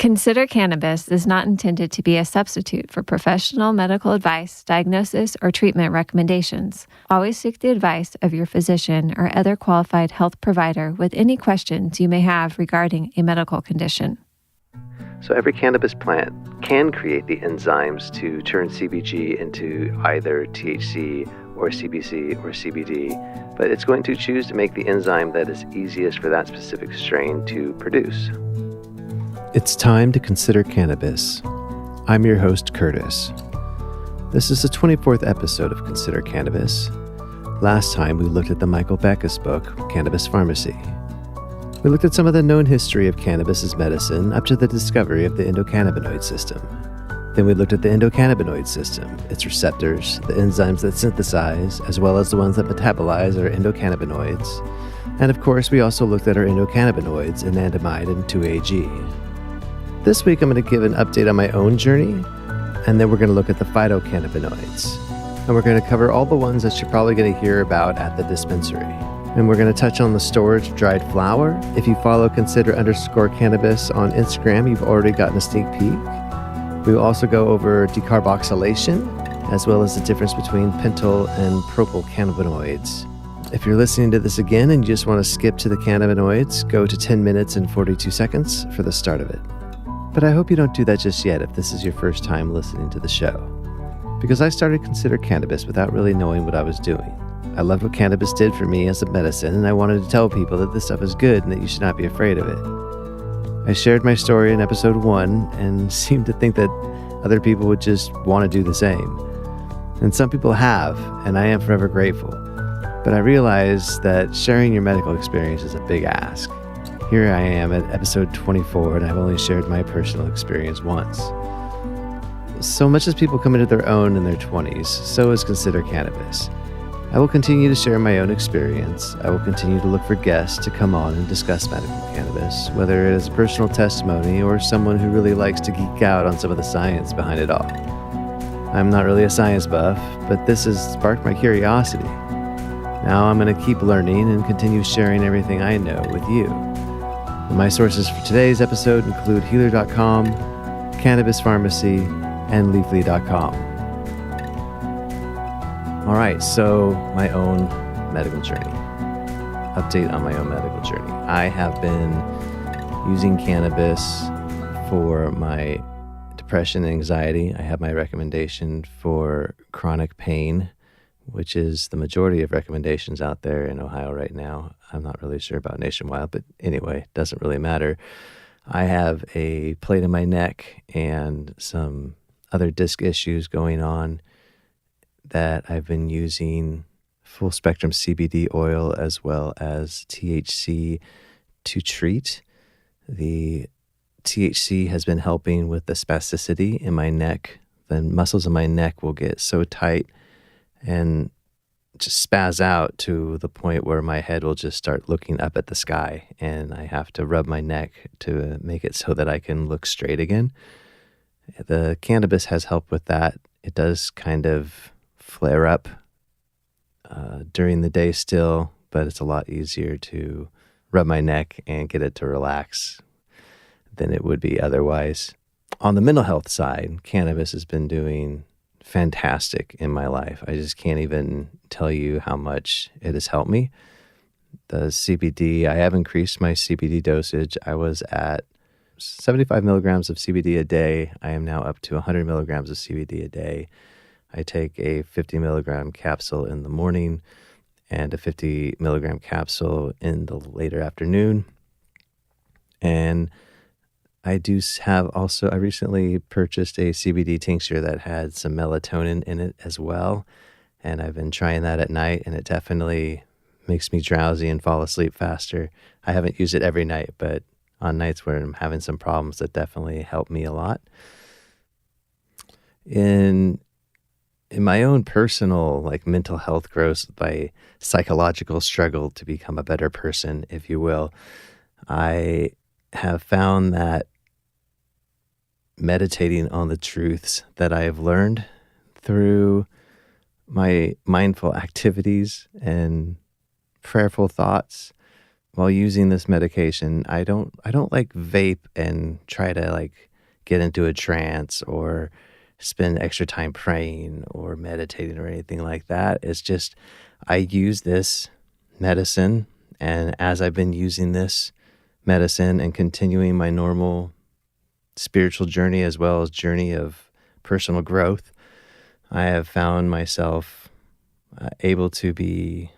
Consider Cannabis is not intended to be a substitute for professional medical advice, diagnosis, or treatment recommendations. Always seek the advice of your physician or other qualified health provider with any questions you may have regarding a medical condition. So every cannabis plant can create the enzymes to turn CBG into either THC or CBC or CBD, but it's going to choose to make the enzyme that is easiest for that specific strain to produce. It's time to consider cannabis. I'm your host, Curtis. This is the 24th episode of Consider Cannabis. Last time we looked at the Michael Beckus book, Cannabis Pharmacy. We looked at some of the known history of cannabis as medicine up to the discovery of the endocannabinoid system. Then we looked at the endocannabinoid system, its receptors, the enzymes that synthesize, as well as the ones that metabolize our endocannabinoids. And of course, we also looked at our endocannabinoids, anandamide and 2-AG. This week, I'm going to give an update on my own journey, and then we're going to look at the phytocannabinoids. And we're going to cover all the ones that you're probably going to hear about at the dispensary. And we're going to touch on the storage of dried flower. If you follow consider_cannabis on Instagram, you've already gotten a sneak peek. We will also go over decarboxylation, as well as the difference between pentyl and propyl cannabinoids. If you're listening to this again and you just want to skip to the cannabinoids, go to 10 minutes and 42 seconds for the start of it. But I hope you don't do that just yet if this is your first time listening to the show. Because I started Consider Cannabis without really knowing what I was doing. I loved what cannabis did for me as a medicine, and I wanted to tell people that this stuff is good and that you should not be afraid of it. I shared my story in episode 1 and seemed to think that other people would just want to do the same. And some people have, and I am forever grateful. But I realized that sharing your medical experience is a big ask. Here I am at episode 24, and I've only shared my personal experience once. So much as people come into their own in their 20s, so is Consider Cannabis. I will continue to share my own experience. I will continue to look for guests to come on and discuss medical cannabis, whether it is a personal testimony or someone who really likes to geek out on some of the science behind it all. I'm not really a science buff, but this has sparked my curiosity. Now I'm going to keep learning and continue sharing everything I know with you. My sources for today's episode include healer.com, Cannabis Pharmacy, and leafly.com. All right, so my own medical journey. Update on my own medical journey. I have been using cannabis for my depression and anxiety. I have my recommendation for chronic pain, which is the majority of recommendations out there in Ohio right now. I'm not really sure about nationwide, but anyway, it doesn't really matter. I have a plate in my neck and some other disc issues going on that I've been using full spectrum CBD oil as well as THC to treat. The THC has been helping with the spasticity in my neck. The muscles in my neck will get so tight and just spaz out to the point where my head will just start looking up at the sky, and I have to rub my neck to make it so that I can look straight again. The cannabis has helped with that. It does kind of flare up during the day still, but it's a lot easier to rub my neck and get it to relax than it would be otherwise. On the mental health side, cannabis has been doing fantastic in my life. I just can't even tell you how much it has helped me. The CBD, I have increased my CBD dosage. I was at 75 milligrams of CBD a day. I am now up to 100 milligrams of CBD a day. I take a 50 milligram capsule in the morning and a 50 milligram capsule in the later afternoon. And I recently purchased a CBD tincture that had some melatonin in it as well. And I've been trying that at night, and it definitely makes me drowsy and fall asleep faster. I haven't used it every night, but on nights where I'm having some problems, that definitely helped me a lot. In my own personal mental health growth, my psychological struggle to become a better person, if you will, I have found that meditating on the truths that I have learned through my mindful activities and prayerful thoughts while using this medication, I don't like vape and try to like get into a trance or spend extra time praying or meditating or anything like that. It's just I use this medicine, and as I've been using this medicine and continuing my normal spiritual journey as well as journey of personal growth, I have found myself able to be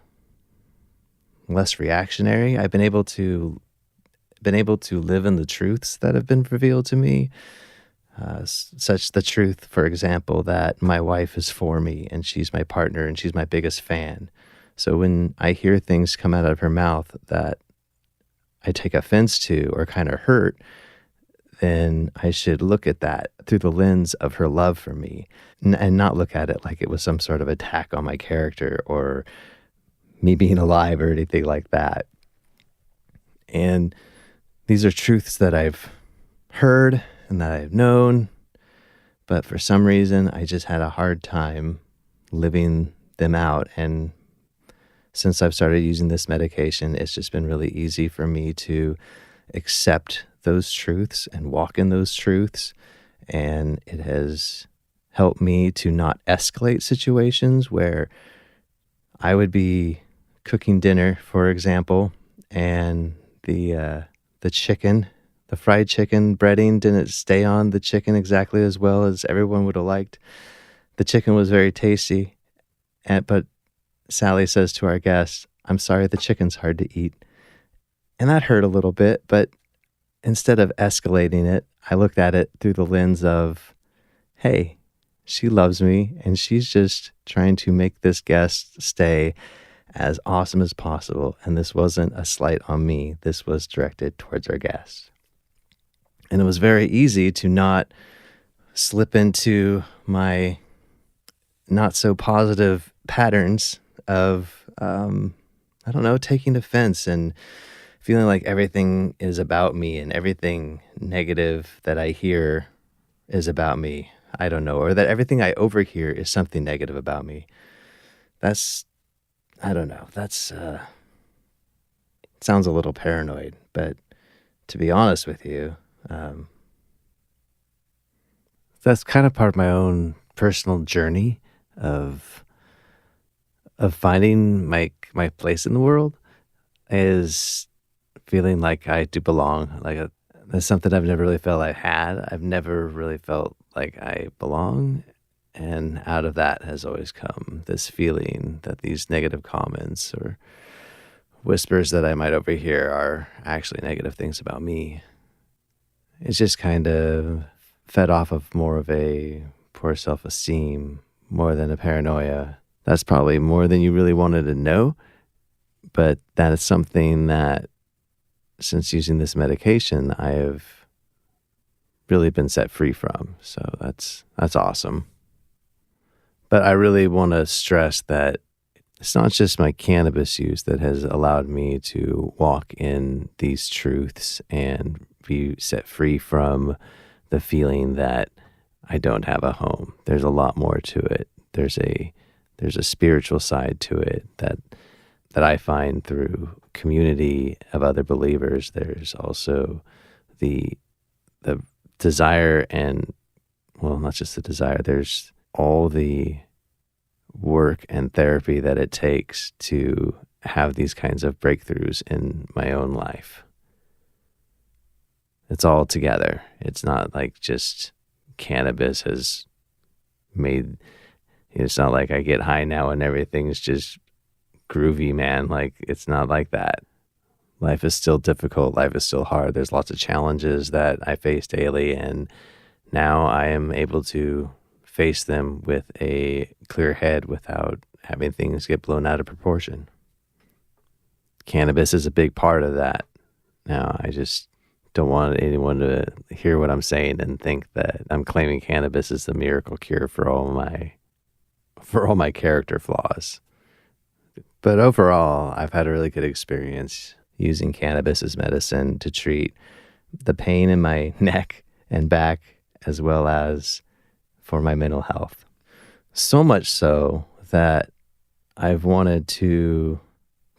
less reactionary. I've been able to live in the truths that have been revealed to me, such the truth, for example, that my wife is for me and she's my partner and she's my biggest fan. So when I hear things come out of her mouth that I take offense to or kind of hurt, then I should look at that through the lens of her love for me, and not look at it like it was some sort of attack on my character or me being alive or anything like that. And these are truths that I've heard and that I've known, but for some reason I just had a hard time living them out. And since I've started using this medication, it's just been really easy for me to accept those truths and walk in those truths. And it has helped me to not escalate situations where I would be cooking dinner, for example, and the chicken, the fried chicken breading didn't stay on the chicken exactly as well as everyone would have liked. The chicken was very tasty, but Sally says to our guests, "I'm sorry, the chicken's hard to eat." And that hurt a little bit, but instead of escalating it, I looked at it through the lens of, hey, she loves me and she's just trying to make this guest stay as awesome as possible. And this wasn't a slight on me. This was directed towards our guests. And it was very easy to not slip into my not so positive patterns of, taking offense and feeling like everything is about me and everything negative that I hear is about me. I don't know, or that everything I overhear is something negative about me. I don't know. Sounds a little paranoid, but to be honest with you, that's kind of part of my own personal journey of finding my place in the world, is feeling like I do belong. That's something I've never really felt I had. I've never really felt like I belong. And out of that has always come this feeling that these negative comments or whispers that I might overhear are actually negative things about me. It's just kind of fed off of more of a poor self-esteem more than a paranoia. That's probably more than you really wanted to know, but that is something that since using this medication, I have really been set free from. So that's awesome. But I really want to stress that it's not just my cannabis use that has allowed me to walk in these truths and be set free from the feeling that I don't have a home. There's a lot more to it. There's a spiritual side to it that I find through community of other believers. There's also the desire and, well, not just the desire, there's all the work and therapy that it takes to have these kinds of breakthroughs in my own life. It's all together. It's not like just cannabis has made, it's not like I get high now and everything's just groovy, man. Like, it's not like that. Life is still difficult. Life is still hard. There's lots of challenges that I face daily, and now I am able to face them with a clear head without having things get blown out of proportion. Cannabis is a big part of that. Now, I just don't want anyone to hear what I'm saying and think that I'm claiming cannabis is the miracle cure for all my character flaws. But overall, I've had a really good experience using cannabis as medicine to treat the pain in my neck and back, as well as for my mental health. So much so that I've wanted to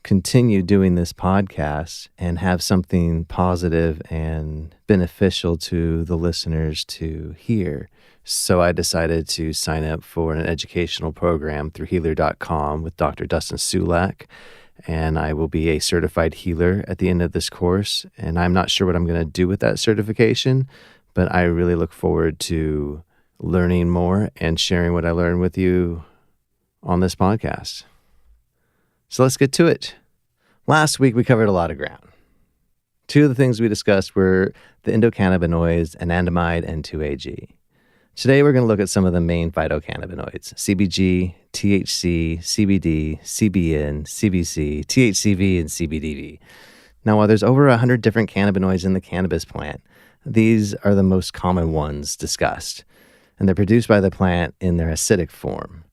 continue doing this podcast and have something positive and beneficial to the listeners to hear. So I decided to sign up for an educational program through healer.com with Dr. Dustin Sulak. And I will be a certified healer at the end of this course. And I'm not sure what I'm going to do with that certification, but I really look forward to learning more and sharing what I learned with you on this podcast. So let's get to it. Last week, we covered a lot of ground. Two of the things we discussed were the endocannabinoids, anandamide and 2-AG. Today, we're going to look at some of the main phytocannabinoids: CBG, THC, CBD, CBN, CBC, THCV, and CBDV. Now, while there's over 100 different cannabinoids in the cannabis plant, these are the most common ones discussed, and they're produced by the plant in their acidic form.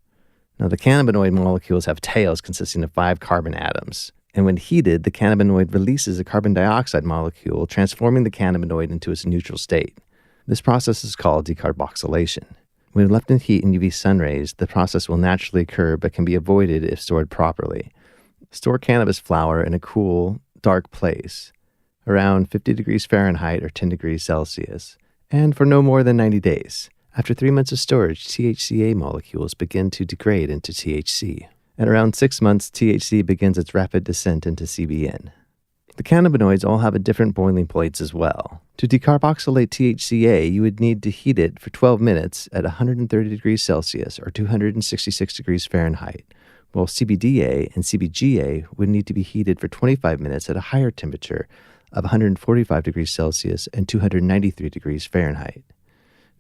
Now, the cannabinoid molecules have tails consisting of 5 carbon atoms, and when heated, the cannabinoid releases a carbon dioxide molecule, transforming the cannabinoid into its neutral state. This process is called decarboxylation. When left in heat and UV sun rays, the process will naturally occur but can be avoided if stored properly. Store cannabis flower in a cool, dark place, around 50 degrees Fahrenheit or 10 degrees Celsius, and for no more than 90 days. After 3 months of storage, THCA molecules begin to degrade into THC. At around 6 months, THC begins its rapid descent into CBN. The cannabinoids all have a different boiling points as well. To decarboxylate THCA, you would need to heat it for 12 minutes at 130 degrees Celsius or 266 degrees Fahrenheit, while CBDA and CBGA would need to be heated for 25 minutes at a higher temperature of 145 degrees Celsius and 293 degrees Fahrenheit.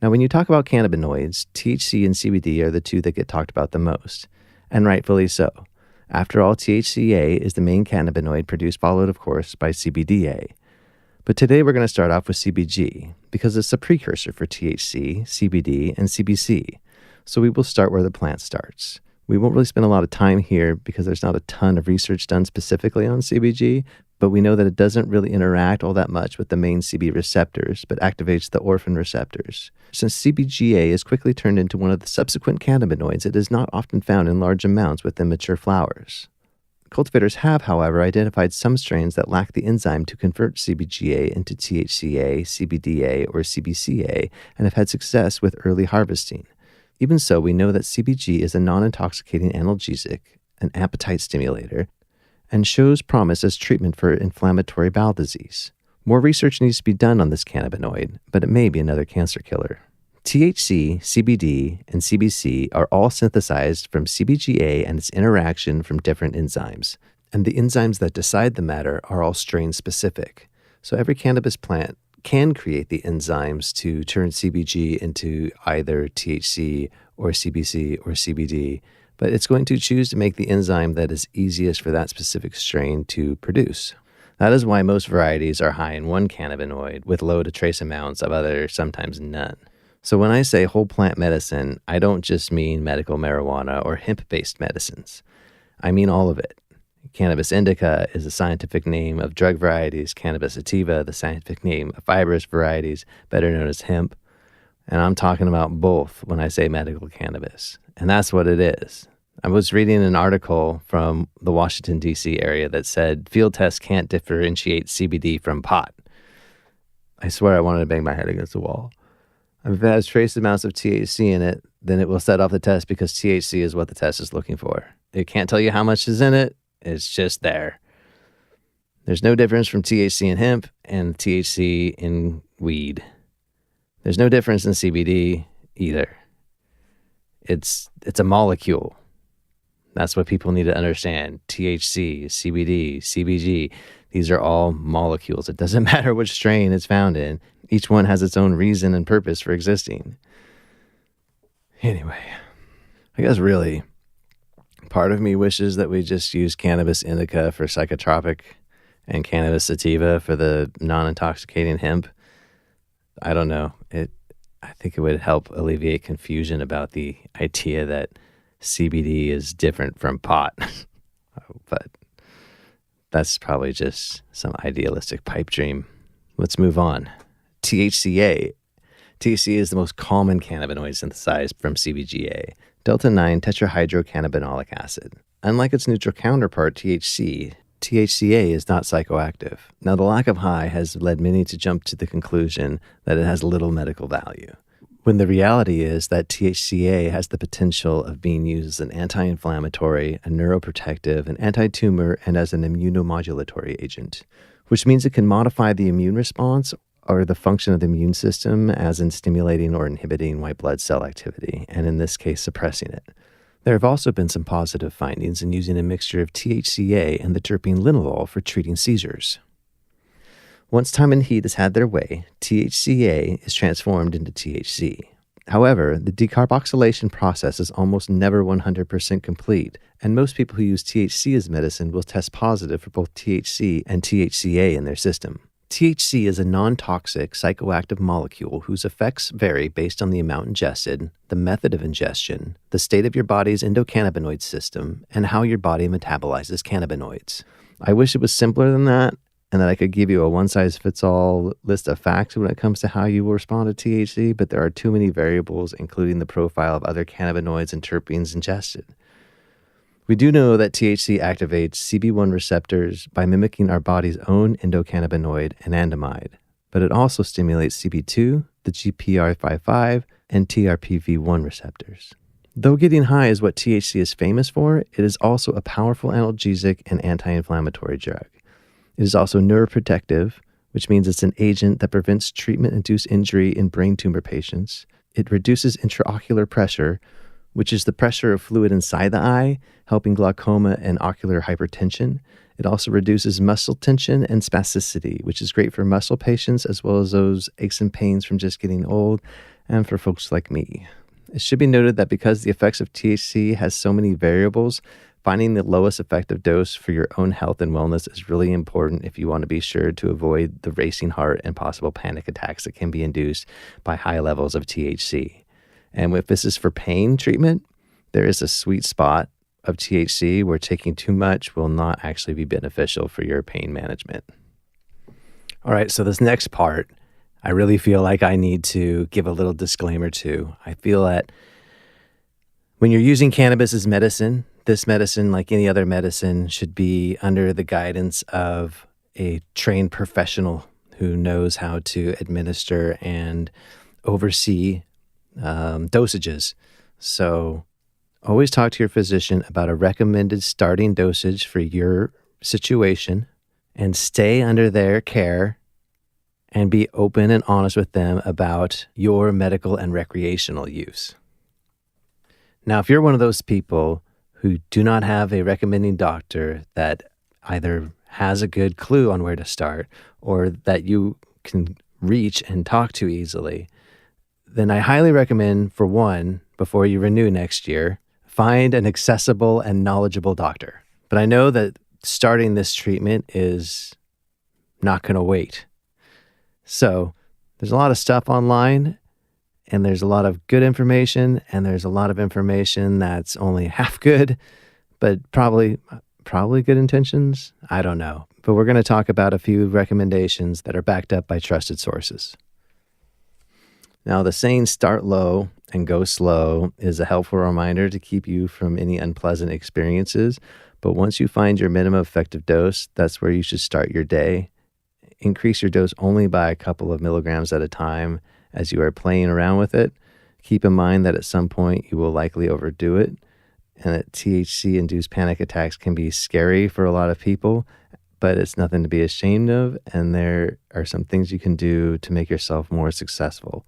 Now, when you talk about cannabinoids, THC and CBD are the two that get talked about the most, and rightfully so. After all, THCA is the main cannabinoid produced, followed, of course, by CBDA. But today we're going to start off with CBG because it's a precursor for THC, CBD, and CBC. So we will start where the plant starts. We won't really spend a lot of time here because there's not a ton of research done specifically on CBG, but we know that it doesn't really interact all that much with the main CB receptors, but activates the orphan receptors. Since CBGA is quickly turned into one of the subsequent cannabinoids, it is not often found in large amounts within mature flowers. Cultivators have, however, identified some strains that lack the enzyme to convert CBGA into THCA, CBDA, or CBCA, and have had success with early harvesting. Even so, we know that CBG is a non-intoxicating analgesic, an appetite stimulator, and shows promise as treatment for inflammatory bowel disease. More research needs to be done on this cannabinoid, but it may be another cancer killer. THC, CBD, and CBC are all synthesized from CBGA and its interaction from different enzymes. And the enzymes that decide the matter are all strain-specific. So every cannabis plant can create the enzymes to turn CBG into either THC or CBC or CBD, but it's going to choose to make the enzyme that is easiest for that specific strain to produce. That is why most varieties are high in one cannabinoid with low to trace amounts of other, sometimes none. So when I say whole plant medicine, I don't just mean medical marijuana or hemp-based medicines. I mean all of it. Cannabis indica is the scientific name of drug varieties, cannabis sativa, the scientific name of fibrous varieties, better known as hemp. And I'm talking about both when I say medical cannabis. And that's what it is. I was reading an article from the Washington, D.C. area that said field tests can't differentiate CBD from pot. I swear I wanted to bang my head against the wall. If it has trace amounts of THC in it, then it will set off the test because THC is what the test is looking for. It can't tell you how much is in it. It's just there. There's no difference from THC in hemp and THC in weed. There's no difference in CBD either. It's a molecule. That's what people need to understand. THC, CBD, CBG, these are all molecules. It doesn't matter which strain it's found in. Each one has its own reason and purpose for existing. Anyway, I guess really, part of me wishes that we just use cannabis indica for psychotropic and cannabis sativa for the non-intoxicating hemp. I don't know. I think it would help alleviate confusion about the idea that CBD is different from pot. But that's probably just some idealistic pipe dream. Let's move on. THCA. THC is the most common cannabinoid synthesized from CBGA, delta-9 tetrahydrocannabinolic acid. Unlike its neutral counterpart, THC THCA is not psychoactive. Now, the lack of high has led many to jump to the conclusion that it has little medical value, when the reality is that THCA has the potential of being used as an anti-inflammatory, a neuroprotective, an anti-tumor, and as an immunomodulatory agent, which means it can modify the immune response or the function of the immune system, as in stimulating or inhibiting white blood cell activity, and in this case, suppressing it. There have also been some positive findings in using a mixture of THCA and the terpene linalool for treating seizures. Once time and heat has had their way, THCA is transformed into THC. However, the decarboxylation process is almost never 100% complete, and most people who use THC as medicine will test positive for both THC and THCA in their system. THC is a non-toxic psychoactive molecule whose effects vary based on the amount ingested, the method of ingestion, the state of your body's endocannabinoid system, and how your body metabolizes cannabinoids. I wish it was simpler than that, and that I could give you a one-size-fits-all list of facts when it comes to how you will respond to THC, but there are too many variables, including the profile of other cannabinoids and terpenes ingested. We do know that THC activates CB1 receptors by mimicking our body's own endocannabinoid anandamide, but it also stimulates CB2, the GPR55, and TRPV1 receptors. Though getting high is what THC is famous for, it is also a powerful analgesic and anti-inflammatory drug. It is also neuroprotective, which means it's an agent that prevents treatment-induced injury in brain tumor patients. It reduces intraocular pressure, which is the pressure of fluid inside the eye, helping glaucoma and ocular hypertension. It also reduces muscle tension and spasticity, which is great for muscle patients as well as those aches and pains from just getting old, and for folks like me. It should be noted that because the effects of THC has so many variables, finding the lowest effective dose for your own health and wellness is really important if you want to be sure to avoid the racing heart and possible panic attacks that can be induced by high levels of THC. And if this is for pain treatment, there is a sweet spot of THC where taking too much will not actually be beneficial for your pain management. All right, so this next part, I really feel like I need to give a little disclaimer to. I feel that when you're using cannabis as medicine, this medicine, like any other medicine, should be under the guidance of a trained professional who knows how to administer and oversee dosages. So always talk to your physician about a recommended starting dosage for your situation and stay under their care and be open and honest with them about your medical and recreational use. Now, if you're one of those people who do not have a recommending doctor that either has a good clue on where to start or that you can reach and talk to easily, then I highly recommend, for one, before you renew next year, find an accessible and knowledgeable doctor. But I know that starting this treatment is not going to wait. So there's a lot of stuff online, and there's a lot of good information, and there's a lot of information that's only half good, but probably good intentions. I don't know. But we're going to talk about a few recommendations that are backed up by trusted sources. Now, the saying start low and go slow is a helpful reminder to keep you from any unpleasant experiences. But once you find your minimum effective dose, that's where you should start your day. Increase your dose only by a couple of milligrams at a time as you are playing around with it. Keep in mind that at some point you will likely overdo it, and that THC-induced panic attacks can be scary for a lot of people, but it's nothing to be ashamed of, and there are some things you can do to make yourself more successful.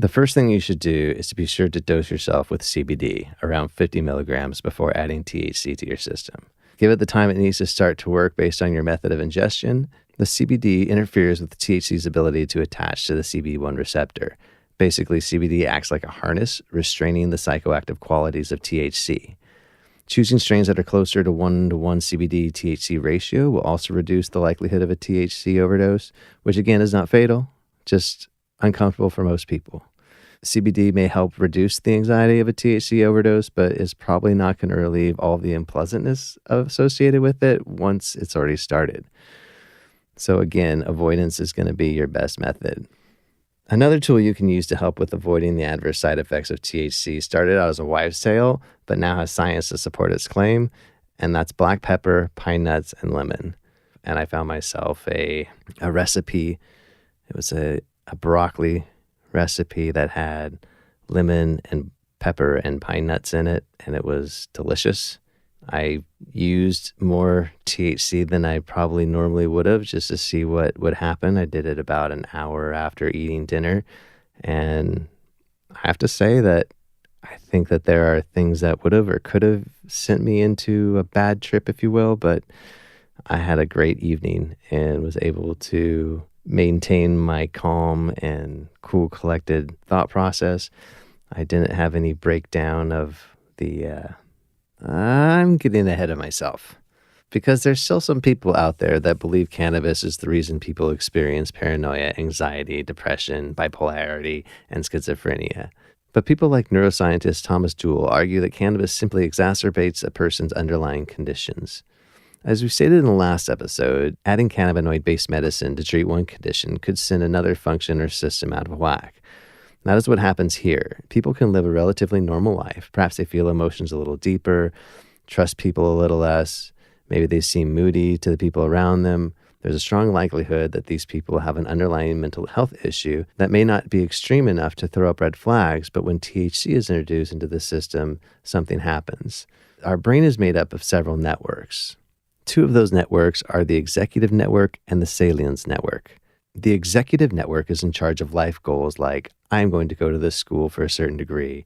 The first thing you should do is to be sure to dose yourself with CBD, around 50 milligrams, before adding THC to your system. Give it the time it needs to start to work based on your method of ingestion. The CBD interferes with THC's ability to attach to the CB1 receptor. Basically, CBD acts like a harness, restraining the psychoactive qualities of THC. Choosing strains that are closer to 1-to-1 CBD-THC ratio will also reduce the likelihood of a THC overdose, which again is not fatal, just uncomfortable for most people. CBD may help reduce the anxiety of a THC overdose, but is probably not going to relieve all of the unpleasantness associated with it once it's already started. So again, avoidance is going to be your best method. Another tool you can use to help with avoiding the adverse side effects of THC started out as a wives' tale, but now has science to support its claim, and that's black pepper, pine nuts, and lemon. And I found myself a recipe. It was a broccoli recipe that had lemon and pepper and pine nuts in it, and it was delicious. I used more THC than I probably normally would have just to see what would happen. I did it about an hour after eating dinner, and I have to say that I think that there are things that would have or could have sent me into a bad trip, if you will, but I had a great evening and was able to maintain my calm and cool, collected thought process. I didn't have any breakdown of the, I'm getting ahead of myself. Because there's still some people out there that believe cannabis is the reason people experience paranoia, anxiety, depression, bipolarity, and schizophrenia. But people like neuroscientist Thomas Jewell argue that cannabis simply exacerbates a person's underlying conditions. As we stated in the last episode, adding cannabinoid-based medicine to treat one condition could send another function or system out of whack. That is what happens here. People can live a relatively normal life. Perhaps they feel emotions a little deeper, trust people a little less. Maybe they seem moody to the people around them. There's a strong likelihood that these people have an underlying mental health issue that may not be extreme enough to throw up red flags, but when THC is introduced into the system, something happens. Our brain is made up of several networks. Two of those networks are the executive network and the salience network. The executive network is in charge of life goals like, I'm going to go to this school for a certain degree,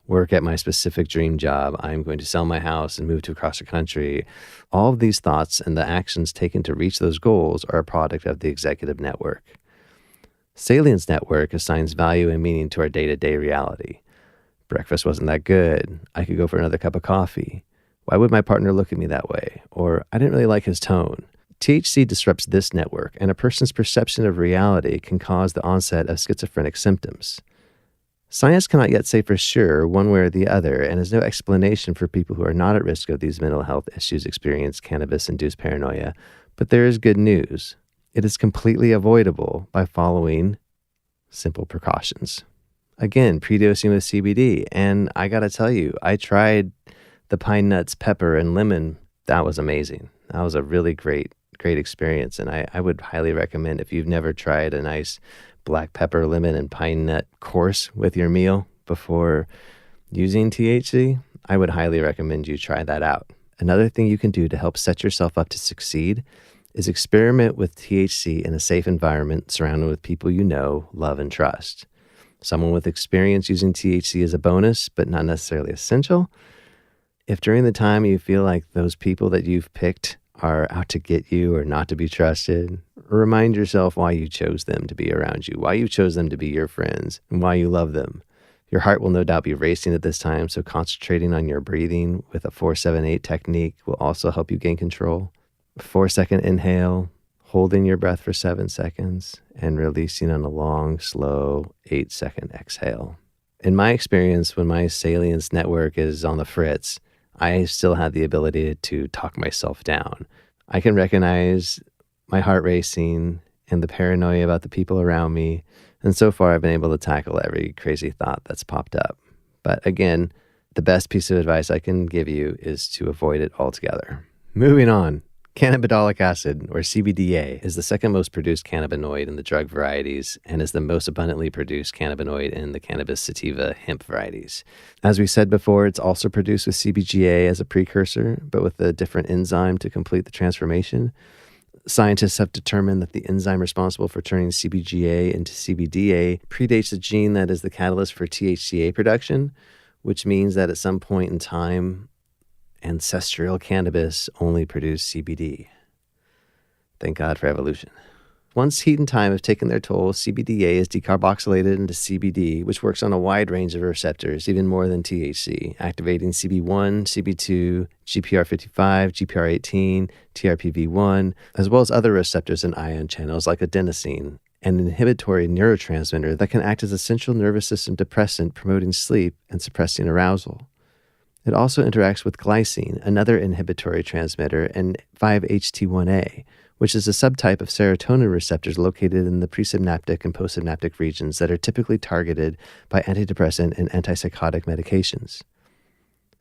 work at my specific dream job, I'm going to sell my house and move to across the country. All of these thoughts and the actions taken to reach those goals are a product of the executive network. Salience network assigns value and meaning to our day-to-day reality. Breakfast wasn't that good. I could go for another cup of coffee. Why would my partner look at me that way? Or I didn't really like his tone. THC disrupts this network, and a person's perception of reality can cause the onset of schizophrenic symptoms. Science cannot yet say for sure one way or the other, and has no explanation for people who are not at risk of these mental health issues experience cannabis-induced paranoia, but there is good news. It is completely avoidable by following simple precautions. Again, pre-dosing with CBD, and I gotta tell you, I tried the pine nuts, pepper, and lemon. That was amazing. That was a really great experience, and I would highly recommend if you've never tried a nice black pepper, lemon, and pine nut course with your meal before using THC, I would highly recommend you try that out. Another thing you can do to help set yourself up to succeed is experiment with THC in a safe environment surrounded with people you know, love, and trust. Someone with experience using THC is a bonus, but not necessarily essential. If during the time you feel like those people that you've picked are out to get you or not to be trusted, remind yourself why you chose them to be around you, why you chose them to be your friends, and why you love them. Your heart will no doubt be racing at this time, so concentrating on your breathing with a 4-7-8 technique will also help you gain control. 4-second inhale, holding your breath for 7 seconds, and releasing on a long, slow 8-second exhale. In my experience, when my salience network is on the fritz, I still have the ability to talk myself down. I can recognize my heart racing and the paranoia about the people around me. And so far, I've been able to tackle every crazy thought that's popped up. But again, the best piece of advice I can give you is to avoid it altogether. Moving on. Cannabidolic acid, or CBDA, is the second most produced cannabinoid in the drug varieties and is the most abundantly produced cannabinoid in the cannabis sativa hemp varieties. As we said before, it's also produced with CBGA as a precursor, but with a different enzyme to complete the transformation. Scientists have determined that the enzyme responsible for turning CBGA into CBDA predates the gene that is the catalyst for THCA production, which means that at some point in time, ancestral cannabis only produced CBD. Thank God for evolution. Once heat and time have taken their toll, CBDA is decarboxylated into CBD, which works on a wide range of receptors, even more than THC, activating CB1, CB2, GPR55, GPR18, TRPV1, as well as other receptors and ion channels like adenosine, an inhibitory neurotransmitter that can act as a central nervous system depressant promoting sleep and suppressing arousal. It also interacts with glycine, another inhibitory transmitter, and 5-HT1A, which is a subtype of serotonin receptors located in the presynaptic and postsynaptic regions that are typically targeted by antidepressant and antipsychotic medications.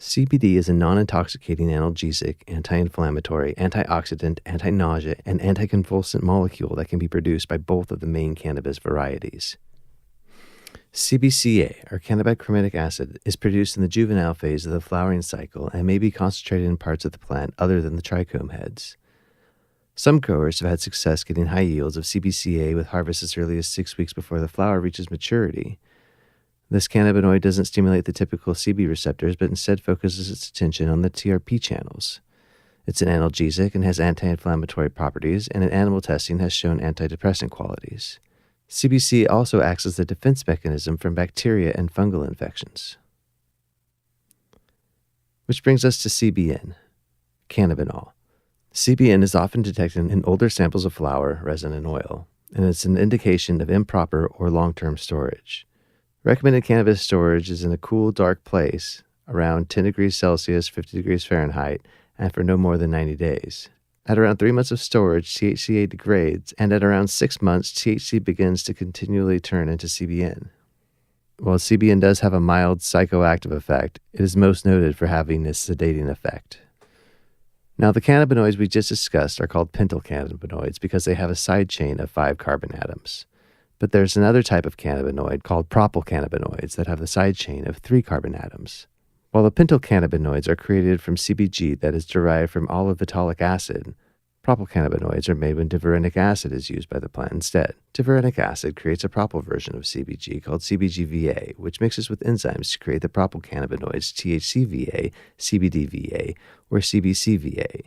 CBD is a non-intoxicating analgesic, anti-inflammatory, antioxidant, anti-nausea, and anticonvulsant molecule that can be produced by both of the main cannabis varieties. CBCA, or cannabinoid acid, is produced in the juvenile phase of the flowering cycle and may be concentrated in parts of the plant other than the trichome heads. Some growers have had success getting high yields of CBCA with harvest as early as 6 weeks before the flower reaches maturity. This cannabinoid doesn't stimulate the typical CB receptors, but instead focuses its attention on the TRP channels. It's an analgesic and has anti-inflammatory properties, and in animal testing has shown antidepressant qualities. CBC also acts as a defense mechanism from bacteria and fungal infections. Which brings us to CBN, cannabinol. CBN is often detected in older samples of flower, resin, and oil, and it's an indication of improper or long-term storage. Recommended cannabis storage is in a cool, dark place, around 10 degrees Celsius, 50 degrees Fahrenheit, and for no more than 90 days. At around 3 months of storage, THCA degrades, and at around 6 months, THC begins to continually turn into CBN. While CBN does have a mild psychoactive effect, it is most noted for having a sedating effect. Now, the cannabinoids we just discussed are called pentyl cannabinoids because they have a side chain of 5 carbon atoms. But there's another type of cannabinoid called propyl cannabinoids that have the side chain of 3 carbon atoms. While the pentyl cannabinoids are created from CBG that is derived from olivetolic acid, propyl cannabinoids are made when divarenic acid is used by the plant instead. Divarenic acid creates a propyl version of CBG called CBGVA, which mixes with enzymes to create the propyl cannabinoids THCVA, CBDVA, or CBCVA.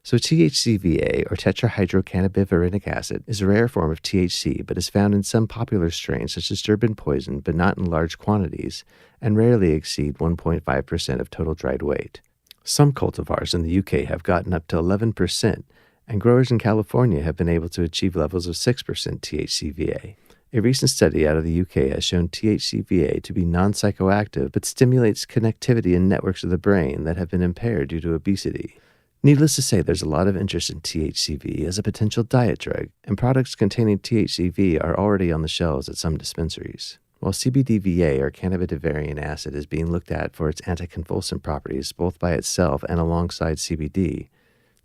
So THCVA, or tetrahydrocannabivarenic acid, is a rare form of THC but is found in some popular strains such as Durban poison but not in large quantities and rarely exceed 1.5% of total dried weight. Some cultivars in the UK have gotten up to 11%, and growers in California have been able to achieve levels of 6% THCVA. A recent study out of the UK has shown THCVA to be non-psychoactive but stimulates connectivity in networks of the brain that have been impaired due to obesity. Needless to say, there's a lot of interest in THCV as a potential diet drug, and products containing THCV are already on the shelves at some dispensaries. While CBDVA, or cannabidivarine acid, is being looked at for its anticonvulsant properties both by itself and alongside CBD,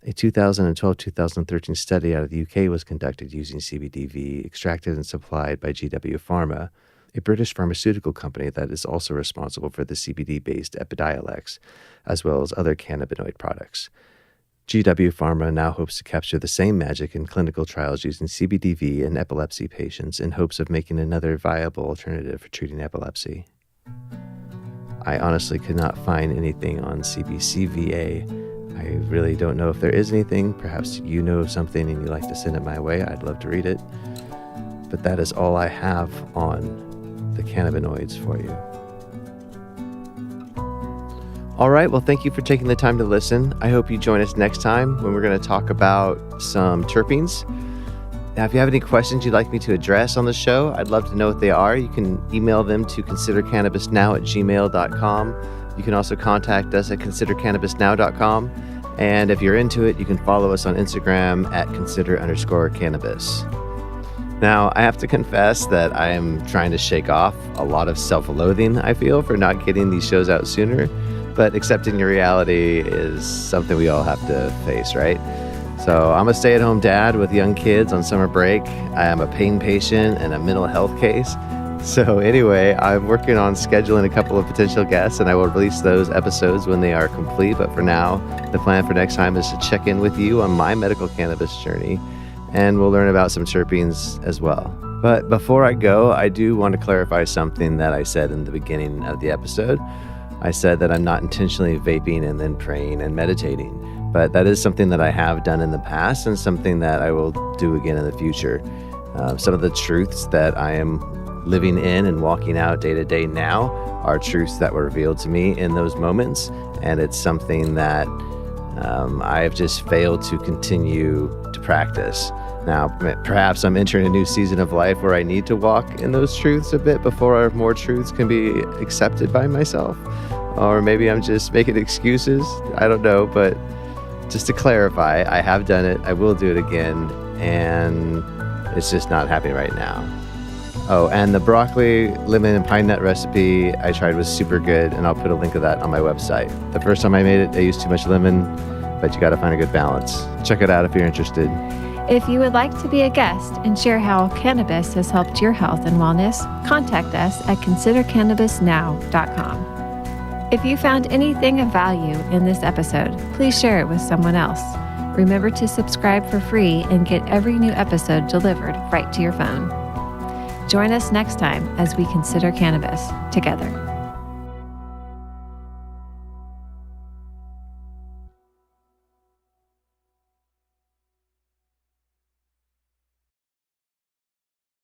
a 2012-2013 study out of the UK was conducted using CBDV extracted and supplied by GW Pharma, a British pharmaceutical company that is also responsible for the CBD-based Epidiolex, as well as other cannabinoid products. GW Pharma now hopes to capture the same magic in clinical trials using CBDV in epilepsy patients in hopes of making another viable alternative for treating epilepsy. I honestly could not find anything on CBCVA. I really don't know if there is anything. Perhaps you know of something and you'd like to send it my way. I'd love to read it. But that is all I have on the cannabinoids for you. All right, well, thank you for taking the time to listen. I hope you join us next time when we're going to talk about some terpenes. Now, if you have any questions you'd like me to address on the show, I'd love to know what they are. You can email them to considercannabisnow@gmail.com. You can also contact us at considercannabisnow.com. And if you're into it, you can follow us on Instagram at consider_cannabis. Now, I have to confess that I am trying to shake off a lot of self-loathing I feel for not getting these shows out sooner. But accepting your reality is something we all have to face, right? So I'm a stay-at-home dad with young kids on summer break. I am a pain patient and a mental health case. So anyway, I'm working on scheduling a couple of potential guests, and I will release those episodes when they are complete. But for now, the plan for next time is to check in with you on my medical cannabis journey, and we'll learn about some terpenes as well. But before I go, I do want to clarify something that I said in the beginning of the episode. I said that I'm not intentionally vaping and then praying and meditating, but that is something that I have done in the past and something that I will do again in the future. Some of the truths that I am living in and walking out day to day now are truths that were revealed to me in those moments, and it's something that I have just failed to continue to practice. Now, perhaps I'm entering a new season of life where I need to walk in those truths a bit before more truths can be accepted by myself. Or maybe I'm just making excuses. I don't know, but just to clarify, I have done it. I will do it again, and it's just not happening right now. Oh, and the broccoli, lemon, and pine nut recipe I tried was super good, and I'll put a link of that on my website. The first time I made it, I used too much lemon, but you got to find a good balance. Check it out if you're interested. If you would like to be a guest and share how cannabis has helped your health and wellness, contact us at considercannabisnow.com. If you found anything of value in this episode, please share it with someone else. Remember to subscribe for free and get every new episode delivered right to your phone. Join us next time as we consider cannabis together.